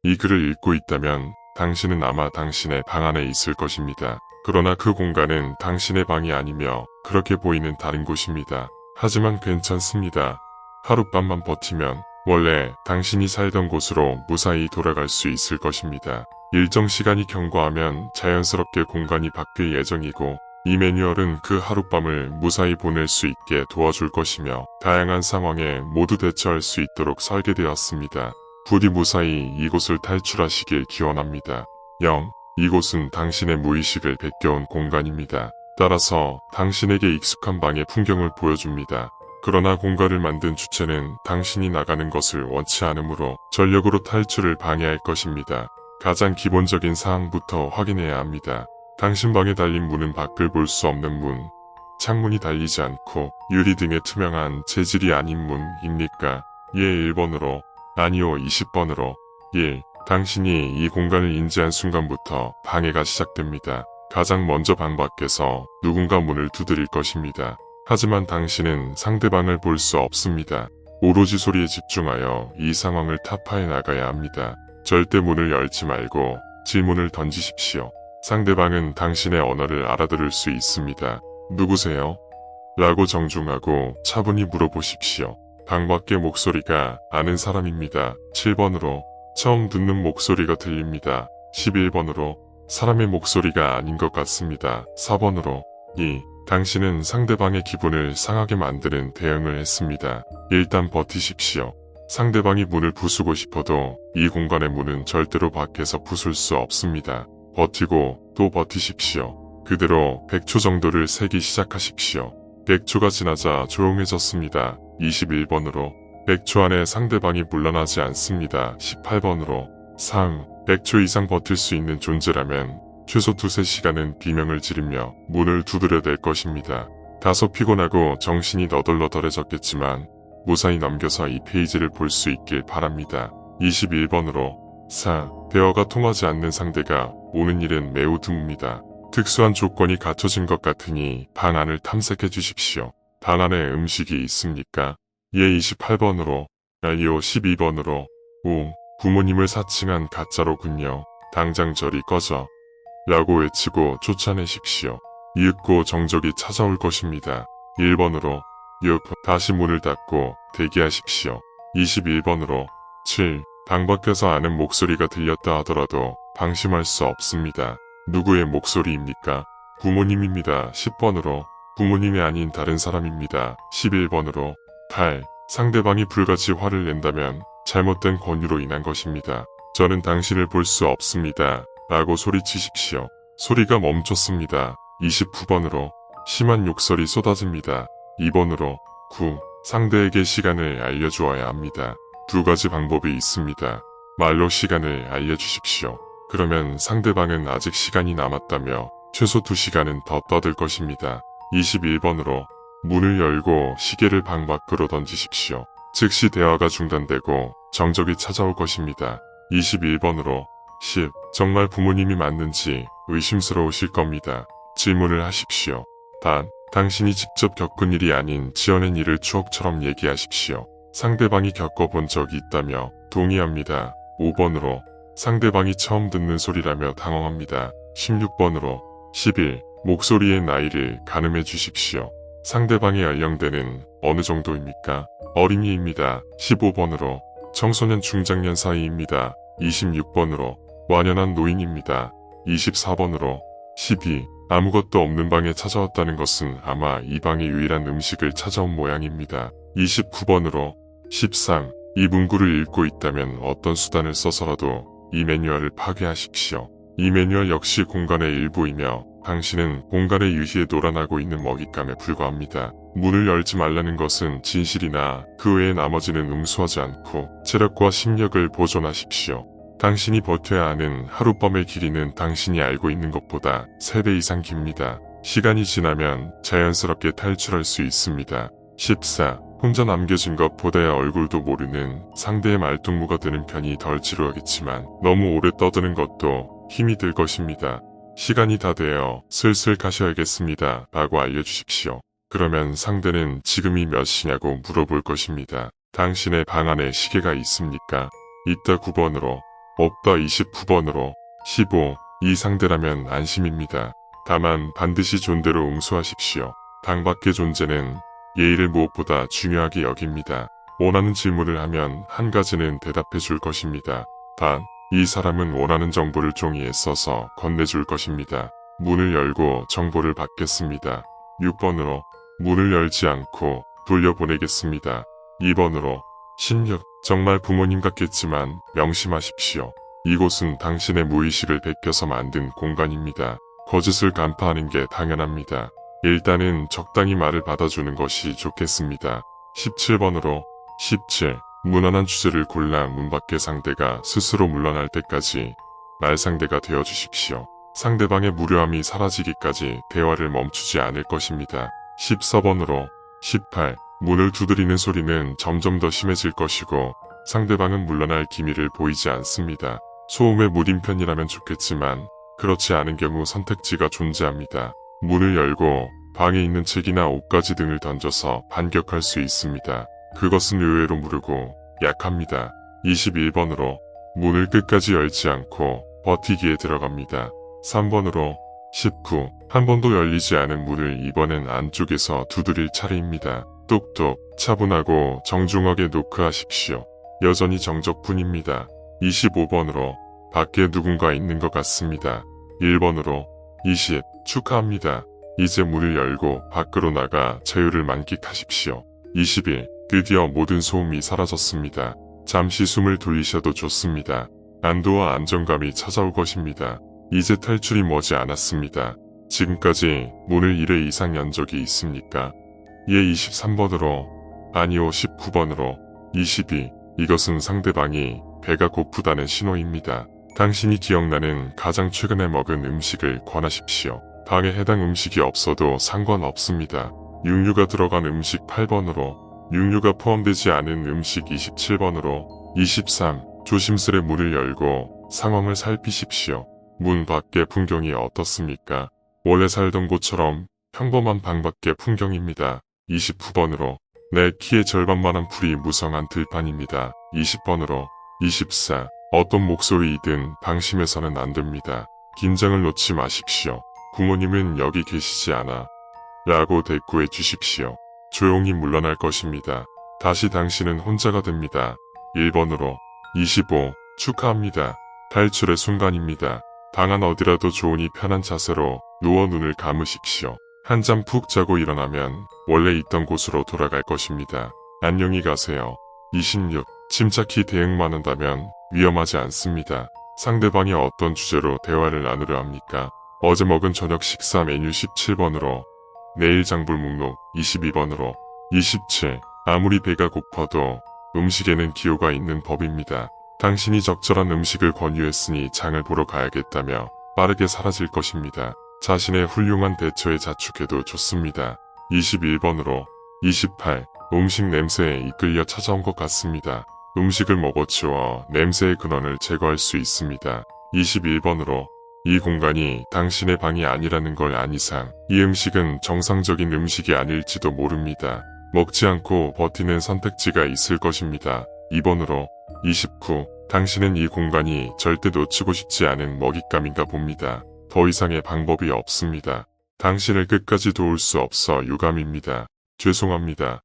이 글을 읽고 있다면 당신은 아마 당신의 방 안에 있을 것입니다. 그러나 그 공간은 당신의 방이 아니며 그렇게 보이는 다른 곳입니다. 하지만 괜찮습니다. 하룻밤만 버티면 원래 당신이 살던 곳으로 무사히 돌아갈 수 있을 것입니다. 일정 시간이 경과하면 자연스럽게 공간이 바뀔 예정이고 이 매뉴얼은 그 하룻밤을 무사히 보낼 수 있게 도와줄 것이며 다양한 상황에 모두 대처할 수 있도록 설계되었습니다. 부디 무사히 이곳을 탈출하시길 기원합니다. 0. 이곳은 당신의 무의식을 베껴온 공간입니다. 따라서 당신에게 익숙한 방의 풍경을 보여줍니다. 그러나 공간을 만든 주체는 당신이 나가는 것을 원치 않으므로 전력으로 탈출을 방해할 것입니다. 가장 기본적인 사항부터 확인해야 합니다. 당신 방에 달린 문은 밖을 볼 수 없는 문, 창문이 달리지 않고 유리 등의 투명한 재질이 아닌 문입니까? 예 1번으로, 아니요 20번으로. 1. 당신이 이 공간을 인지한 순간부터 방해가 시작됩니다. 가장 먼저 방 밖에서 누군가 문을 두드릴 것입니다. 하지만 당신은 상대방을 볼 수 없습니다. 오로지 소리에 집중하여 이 상황을 타파해 나가야 합니다. 절대 문을 열지 말고 질문을 던지십시오. 상대방은 당신의 언어를 알아들을 수 있습니다. 누구세요? 라고 정중하고 차분히 물어보십시오. 방 밖의 목소리가 아는 사람입니다. 7번으로 처음 듣는 목소리가 들립니다. 11번으로 사람의 목소리가 아닌 것 같습니다. 4번으로 2. 당신은 상대방의 기분을 상하게 만드는 대응을 했습니다. 일단 버티십시오. 상대방이 문을 부수고 싶어도 이 공간의 문은 절대로 밖에서 부술 수 없습니다. 버티고 또 버티십시오. 그대로 100초 정도를 세기 시작하십시오. 100초가 지나자 조용해졌습니다. 21번으로 100초 안에 상대방이 물러나지 않습니다. 18번으로 3. 100초 이상 버틸 수 있는 존재라면 최소 2~3시간은 비명을 지르며 문을 두드려댈 것입니다. 다소 피곤하고 정신이 너덜너덜해졌겠지만 무사히 넘겨서 이 페이지를 볼 수 있길 바랍니다. 21번으로 4. 대화가 통하지 않는 상대가 오는 일은 매우 드뭅니다. 특수한 조건이 갖춰진 것 같으니 방 안을 탐색해 주십시오. 방 안에 음식이 있습니까? 예 28번으로, 아니요 12번으로. 5. 부모님을 사칭한 가짜로군요. 당장 저리 꺼져. 라고 외치고 쫓아내십시오. 이윽고 정적이 찾아올 것입니다. 1번으로 6. 다시 문을 닫고 대기하십시오. 21번으로 7. 방 밖에서 아는 목소리가 들렸다 하더라도 방심할 수 없습니다. 누구의 목소리입니까? 부모님입니다. 10번으로 부모님이 아닌 다른 사람입니다. 11번으로 8. 상대방이 불같이 화를 낸다면 잘못된 권유로 인한 것입니다. 저는 당신을 볼 수 없습니다. 라고 소리치십시오. 소리가 멈췄습니다. 29번으로 심한 욕설이 쏟아집니다. 2번으로 9. 상대에게 시간을 알려주어야 합니다. 두 가지 방법이 있습니다. 말로 시간을 알려주십시오. 그러면 상대방은 아직 시간이 남았다며 최소 2시간은 더 떠들 것입니다. 21번으로 문을 열고 시계를 방 밖으로 던지십시오. 즉시 대화가 중단되고 정적이 찾아올 것입니다. 21번으로 10. 정말 부모님이 맞는지 의심스러우실 겁니다. 질문을 하십시오. 단, 당신이 직접 겪은 일이 아닌 지어낸 일을 추억처럼 얘기하십시오. 상대방이 겪어본 적이 있다며 동의합니다. 5번으로 상대방이 처음 듣는 소리라며 당황합니다. 16번으로 11. 목소리의 나이를 가늠해 주십시오. 상대방의 연령대는 어느 정도입니까? 어린이입니다. 15번으로 청소년 중장년 사이입니다. 26번으로 완연한 노인입니다. 24번으로 12. 아무것도 없는 방에 찾아왔다는 것은 아마 이 방의 유일한 음식을 찾아온 모양입니다. 29번으로 13. 이 문구를 읽고 있다면 어떤 수단을 써서라도 이 매뉴얼을 파괴하십시오. 이 매뉴얼 역시 공간의 일부이며 당신은 공간의 유희에 놀아나고 있는 먹잇감에 불과합니다. 문을 열지 말라는 것은 진실이나 그 외의 나머지는 응수하지 않고 체력과 심력을 보존하십시오. 당신이 버텨야 하는 하룻밤의 길이는 당신이 알고 있는 것보다 3배 이상 깁니다. 시간이 지나면 자연스럽게 탈출할 수 있습니다. 14. 혼자 남겨진 것보다야 얼굴도 모르는 상대의 말동무가 되는 편이 덜 지루하겠지만 너무 오래 떠드는 것도 힘이 들 것입니다. 시간이 다 되어 슬슬 가셔야겠습니다. 라고 알려주십시오. 그러면 상대는 지금이 몇 시냐고 물어볼 것입니다. 당신의 방 안에 시계가 있습니까? 있다. 9번으로 없다 29번으로 15. 이 상대라면 안심입니다. 다만 반드시 존대로 응수하십시오. 방 밖의 존재는 예의를 무엇보다 중요하게 여깁니다. 원하는 질문을 하면 한 가지는 대답해 줄 것입니다. 단, 이 사람은 원하는 정보를 종이에 써서 건네줄 것입니다. 문을 열고 정보를 받겠습니다. 6번으로 문을 열지 않고 돌려보내겠습니다. 2번으로 16. 정말 부모님 같겠지만 명심하십시오. 이곳은 당신의 무의식을 베껴서 만든 공간입니다. 거짓을 간파하는 게 당연합니다. 일단은 적당히 말을 받아주는 것이 좋겠습니다. 17번으로 17. 무난한 주제를 골라 문 밖의 상대가 스스로 물러날 때까지 말상대가 되어주십시오. 상대방의 무료함이 사라지기까지 대화를 멈추지 않을 것입니다. 14번으로 18. 문을 두드리는 소리는 점점 더 심해질 것이고 상대방은 물러날 기미를 보이지 않습니다. 소음에 무딘 편이라면 좋겠지만 그렇지 않은 경우 선택지가 존재합니다. 문을 열고 방에 있는 책이나 옷가지 등을 던져서 반격할 수 있습니다. 그것은 의외로 무르고 약합니다. 21번으로 문을 끝까지 열지 않고 버티기에 들어갑니다. 3번으로 19. 한 번도 열리지 않은 문을 이번엔 안쪽에서 두드릴 차례입니다. 똑똑 차분하고 정중하게 노크하십시오. 여전히 정적뿐입니다. 25번으로 밖에 누군가 있는 것 같습니다. 1번으로 20. 축하합니다. 이제 문을 열고 밖으로 나가 자유를 만끽하십시오. 21. 드디어 모든 소음이 사라졌습니다. 잠시 숨을 돌리셔도 좋습니다. 안도와 안정감이 찾아올 것입니다. 이제 탈출이 머지 않았습니다. 지금까지 문을 1회 이상 연 적이 있습니까? 예 23번으로 아니요 19번으로 22. 이것은 상대방이 배가 고프다는 신호입니다. 당신이 기억나는 가장 최근에 먹은 음식을 권하십시오. 방에 해당 음식이 없어도 상관없습니다. 육류가 들어간 음식 8번으로 육류가 포함되지 않은 음식 27번으로 23. 조심스레 문을 열고 상황을 살피십시오. 문 밖의 풍경이 어떻습니까? 원래 살던 곳처럼 평범한 방 밖의 풍경입니다. 29번으로 내 키의 절반만한 풀이 무성한 들판입니다. 20번으로 24. 어떤 목소리이든 방심해서는 안 됩니다. 긴장을 놓지 마십시오. 부모님은 여기 계시지 않아 라고 대꾸해 주십시오. 조용히 물러날 것입니다. 다시 당신은 혼자가 됩니다. 1번으로 25. 축하합니다. 탈출의 순간입니다. 방 안 어디라도 좋으니 편한 자세로 누워 눈을 감으십시오. 한잠 푹 자고 일어나면 원래 있던 곳으로 돌아갈 것입니다. 안녕히 가세요. 26. 침착히 대응만 한다면 위험하지 않습니다. 상대방이 어떤 주제로 대화를 나누려 합니까? 어제 먹은 저녁 식사 메뉴 17번으로 내일 장볼 목록 22번으로 27. 아무리 배가 고파도 음식에는 기호가 있는 법입니다. 당신이 적절한 음식을 권유했으니 장을 보러 가야겠다며 빠르게 사라질 것입니다. 자신의 훌륭한 대처에 자축해도 좋습니다. 21번으로 28. 음식 냄새에 이끌려 찾아온 것 같습니다. 음식을 먹어치워 냄새의 근원을 제거할 수 있습니다. 21번으로 이 공간이 당신의 방이 아니라는 걸 안 이상 이 음식은 정상적인 음식이 아닐지도 모릅니다. 먹지 않고 버티는 선택지가 있을 것입니다. 2번으로 29. 당신은 이 공간이 절대 놓치고 싶지 않은 먹잇감인가 봅니다. 더 이상의 방법이 없습니다. 당신을 끝까지 도울 수 없어 유감입니다. 죄송합니다.